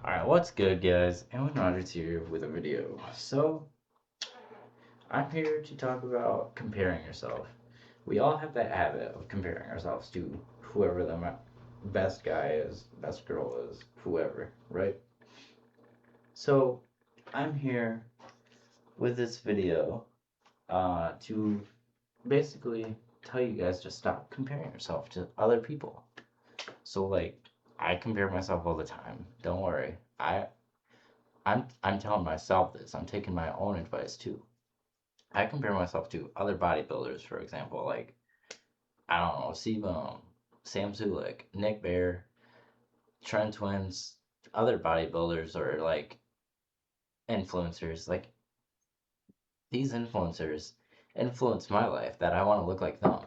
Alright, what's good, guys? Alan Rogers here with a video. So, I'm here to talk about comparing yourself. We all have that habit of comparing ourselves to whoever the best guy is, best girl is, whoever, right? So, I'm here with this video to basically tell you guys to stop comparing yourself to other people. So, like, I compare myself all the time. Don't worry. I'm telling myself this. I'm taking my own advice too. I compare myself to other bodybuilders, for example, like I don't know, Sebum, Sam Zulik, Nick Bear, Trent Twins, other bodybuilders or like influencers. Like these influencers influence my life that I want to look like them.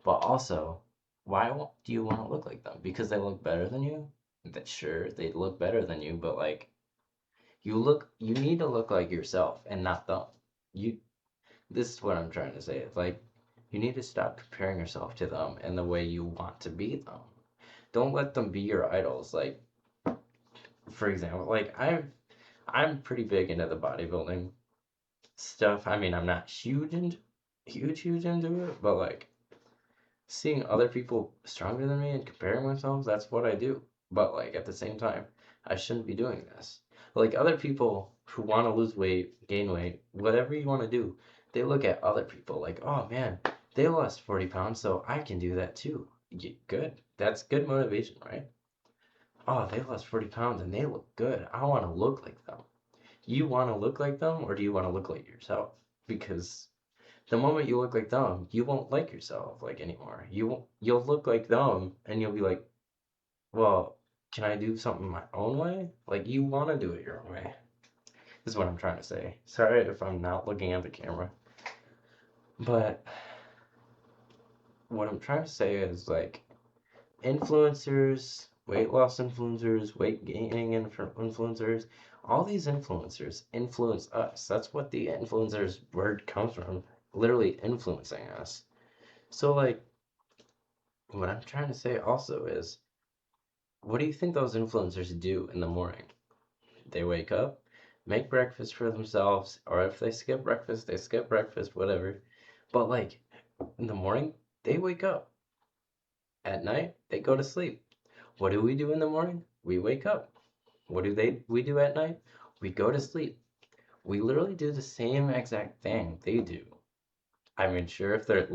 But also, do you want to look like them? Because they look better than you? That sure, they look better than you, but like you need to look like yourself and not them. You This is what I'm trying to say. It's like you need to stop comparing yourself to them and the way you want to be them. Don't let them be your idols. Like for example, like I'm pretty big into the bodybuilding stuff. I mean, I'm not huge into it, but like seeing other people stronger than me and comparing myself, that's what I do. But like at the same time, I shouldn't be doing this. Like other people who want to lose weight, gain weight, whatever you want to do, they look at other people like, oh man, they lost 40 pounds, so I can do that too. Good. That's good motivation, right? Oh, they lost 40 pounds and they look good. I want to look like them. You want to look like them or do you want to look like yourself? Because the moment you look like them, you won't like yourself like anymore. You'll look like them and you'll be like, well, can I do something my own way? Like you want to do it your own way. This is what I'm trying to say. Sorry if I'm not looking at the camera. But what I'm trying to say is like influencers, weight loss influencers, weight gaining influencers, all these influencers influence us. That's what the influencers word comes from. Literally influencing us. So like what I'm trying to say also is, what do you think those influencers do in the morning? They wake up, make breakfast for themselves, or if they skip breakfast, they skip breakfast, whatever. But like in the morning, they wake up. At night, they go to sleep. What do we do in the morning? We wake up. What do we do at night? We go to sleep. We literally do the same exact thing they do. I mean, sure, if they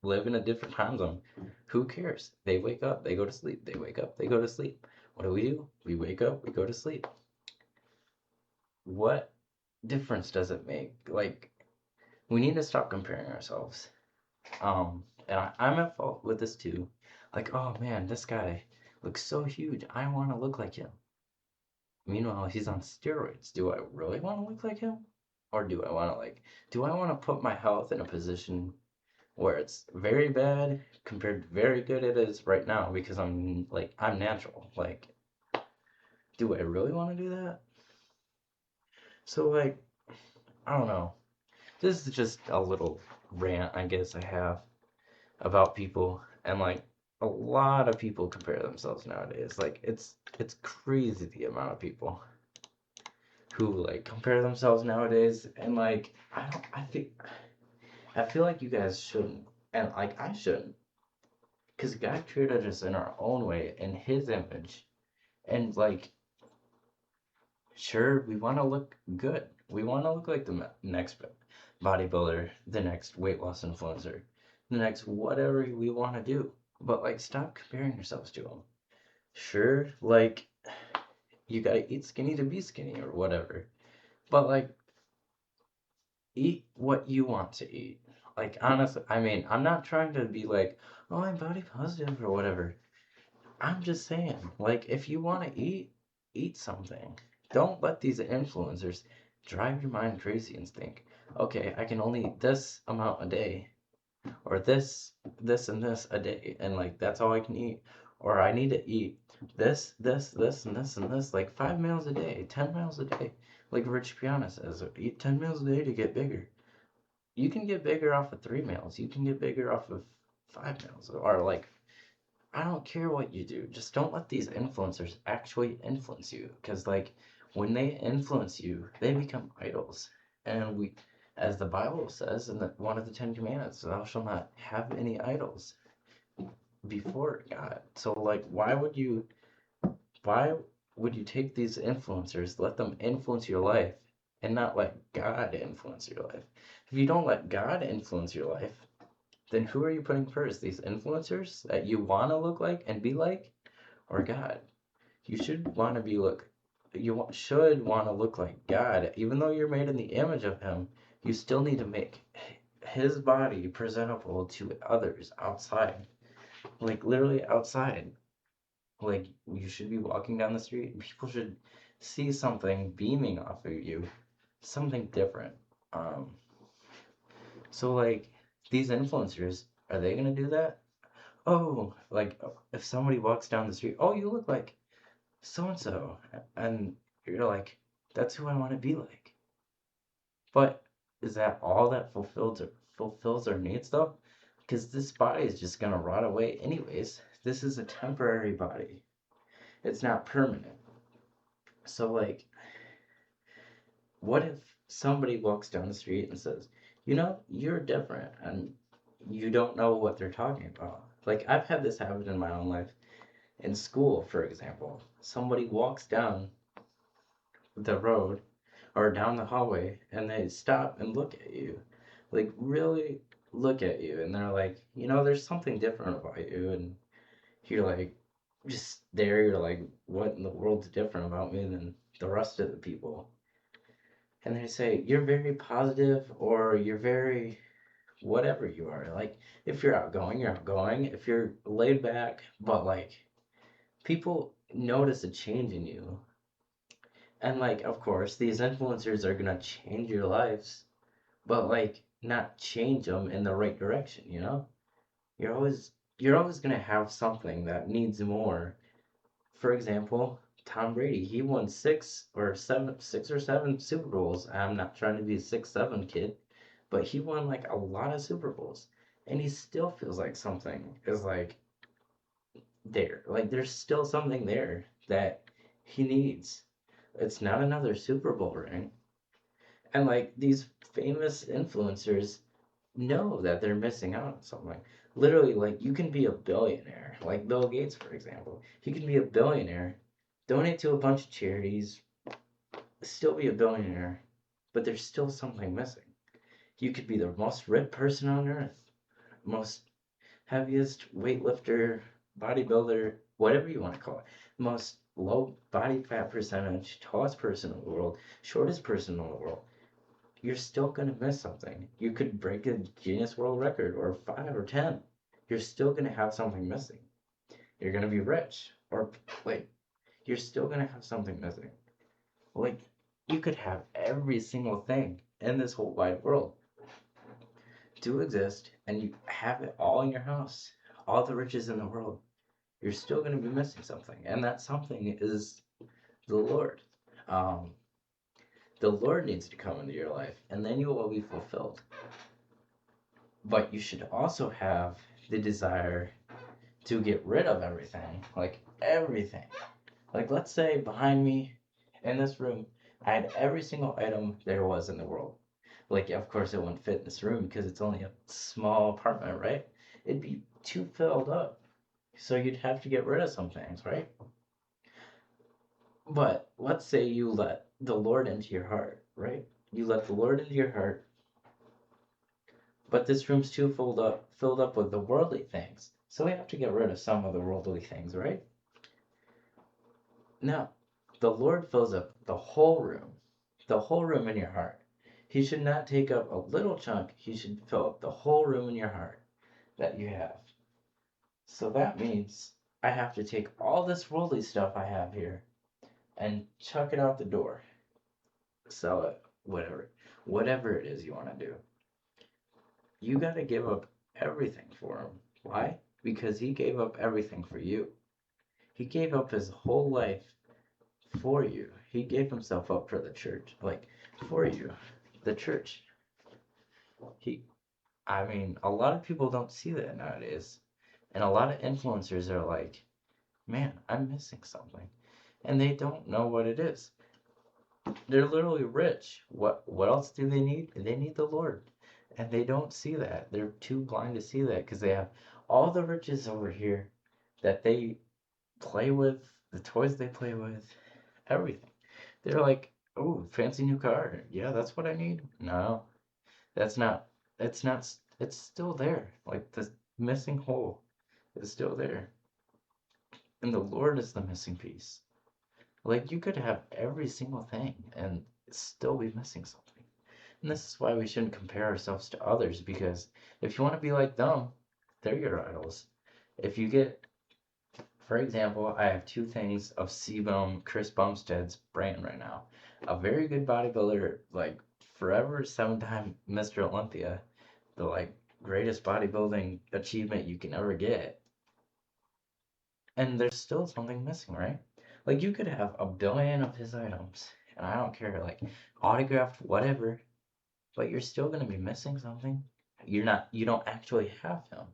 live in a different time zone, who cares? They wake up, they go to sleep. They wake up, they go to sleep. What do? We wake up, we go to sleep. What difference does it make? Like, we need to stop comparing ourselves. I'm at fault with this too. Like, oh man, this guy looks so huge. I want to look like him. Meanwhile, he's on steroids. Do I really want to look like him? Or do I want to put my health in a position where it's very bad compared to very good it is right now because I'm natural. Like, do I really want to do that? So like, I don't know. This is just a little rant I guess I have about people and like a lot of people compare themselves nowadays. Like it's crazy the amount of people who like compare themselves nowadays and like I don't I feel like you guys shouldn't and like I shouldn't because God created us in our own way in his image and like sure we want to look good. We want to look like the next bodybuilder, the next weight loss influencer, the next whatever we want to do. But like stop comparing yourselves to them. Sure, like you gotta eat skinny to be skinny or whatever. But like eat what you want to eat. Like honestly, I mean, I'm not trying to be like, oh, I'm body positive or whatever. I'm just saying, like, if you want to eat, eat something. Don't let these influencers drive your mind crazy and think, okay, I can only eat this amount a day, or this, and this a day, and like that's all I can eat. Or I need to eat this, and this, and this, like 5 meals a day, 10 meals a day. Like Rich Piana says, eat 10 meals a day to get bigger. You can get bigger off of 3 meals. You can get bigger off of 5 meals, or like I don't care what you do. Just don't let these influencers actually influence you. Because, like, when they influence you, they become idols. And as the Bible says in one of the Ten Commandments, thou shalt not have any idols before God. So, like, why would you take these influencers, let them influence your life, and not let God influence your life? If you don't let God influence your life, then who are you putting first? These influencers that you want to look like and be like, or God? You should want to should want to look like God. Even though you're made in the image of Him, you still need to make His body presentable to others outside, like literally outside. Like you should be walking down the street and people should see something beaming off of you, something different. Um, so like these influencers, are they gonna do that? Oh, like if somebody walks down the street, oh, you look like so and so, and you're like, that's who I want to be like. But is that all that fulfills our needs though? Because this body is just gonna rot away anyways. This is a temporary body. It's not permanent. So like, what if somebody walks down the street and says, you know, you're different, and you don't know what they're talking about? Like I've had this happen in my own life. In school, for example, somebody walks down the road or down the hallway and they stop and look at you. Like, really look at you. And they're like, you know, there's something different about you. And you're like, just there, you're like, what in the world's different about me than the rest of the people? And they say, you're very positive or you're very whatever you are. Like, if you're outgoing, you're outgoing. If you're laid back, but like, people notice a change in you. And like, of course, these influencers are gonna change your lives, but like not change them in the right direction, you know? You're always gonna have something that needs more. For example, Tom Brady, he won six or seven Super Bowls. I'm not trying to be a 6'7" kid, but he won like a lot of Super Bowls. And he still feels like something is like there. Like there's still something there that he needs. It's not another Super Bowl ring. And like these famous influencers know that they're missing out on something. Literally, like you can be a billionaire, like Bill Gates, for example. He can be a billionaire, donate to a bunch of charities, still be a billionaire, but there's still something missing. You could be the most ripped person on earth, most heaviest weightlifter, bodybuilder, whatever you want to call it, most low body fat percentage, tallest person in the world, shortest person in the world. You're still gonna miss something. You could break a Guinness World Record or 5 or 10. You're still gonna have something missing. You're gonna be rich or like you're still gonna have something missing. Like you could have every single thing in this whole wide world to exist and you have it all in your house, all the riches in the world. You're still gonna be missing something, and that something is the Lord. Um, the Lord needs to come into your life, and then you will be fulfilled. But you should also have the desire to get rid of everything, like everything. Like, let's say behind me in this room, I had every single item there was in the world. Like, of course, it wouldn't fit in this room because it's only a small apartment, right? It'd be too filled up. So you'd have to get rid of some things, right? But let's say you let the Lord into your heart, right? You let the Lord into your heart, but this room's too filled up with the worldly things. So we have to get rid of some of the worldly things, right? Now, the Lord fills up the whole room in your heart. He should not take up a little chunk, he should fill up the whole room in your heart that you have. So that means I have to take all this worldly stuff I have here and chuck it out the door, sell it, whatever it is you want to do. You got to give up everything for him. Why? Because he gave up everything for you. He gave up his whole life for you. He gave himself up for the church, like for you. The church. He I mean, a lot of people don't see that nowadays. And a lot of influencers are like, man, I'm missing something. And they don't know what it is. They're literally rich. What else do they need? They need the Lord. And they don't see that. They're too blind to see that because they have all the riches over here that they play with, the toys they play with, everything. They're like, oh, fancy new car. Yeah, that's what I need. No, that's not. It's not. It's still there. Like the missing hole is still there. And the Lord is the missing piece. Like you could have every single thing and still be missing something. And this is why we shouldn't compare ourselves to others because if you want to be like them, they're your idols. If you get, for example, I have two things of Sebum Chris Bumstead's brand right now. A very good bodybuilder, like forever 7-time Mr. Olympia, the like greatest bodybuilding achievement you can ever get. And there's still something missing, right? Like you could have a billion of his items, and I don't care, like autographed, whatever, but you're still gonna be missing something. You don't actually have him,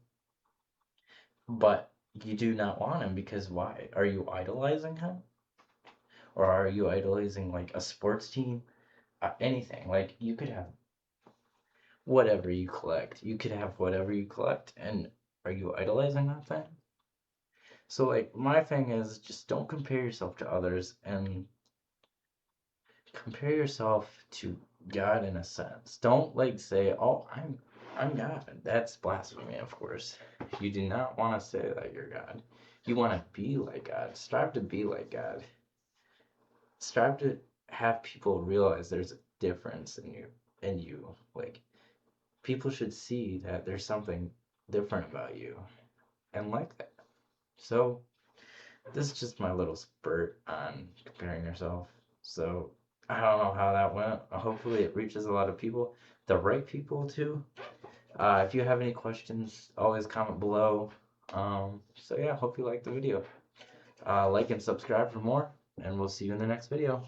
but you do not want him because why? Are you idolizing him? Or are you idolizing like a sports team? Anything. Like you could have whatever you collect. You could have whatever you collect, and are you idolizing that thing? So like my thing is just don't compare yourself to others and compare yourself to God in a sense. Don't like say, "Oh, I'm God." That's blasphemy, of course. You do not want to say that you're God. You want to be like God. Strive to be like God. Strive to have people realize there's a difference in you. Like people should see that there's something different about you and like that. So this is just my little spurt on comparing yourself. So I don't know how that went. Hopefully it reaches a lot of people, the right people too. If you have any questions, always comment below. So yeah, hope you liked the video. Like and subscribe for more, and we'll see you in the next video.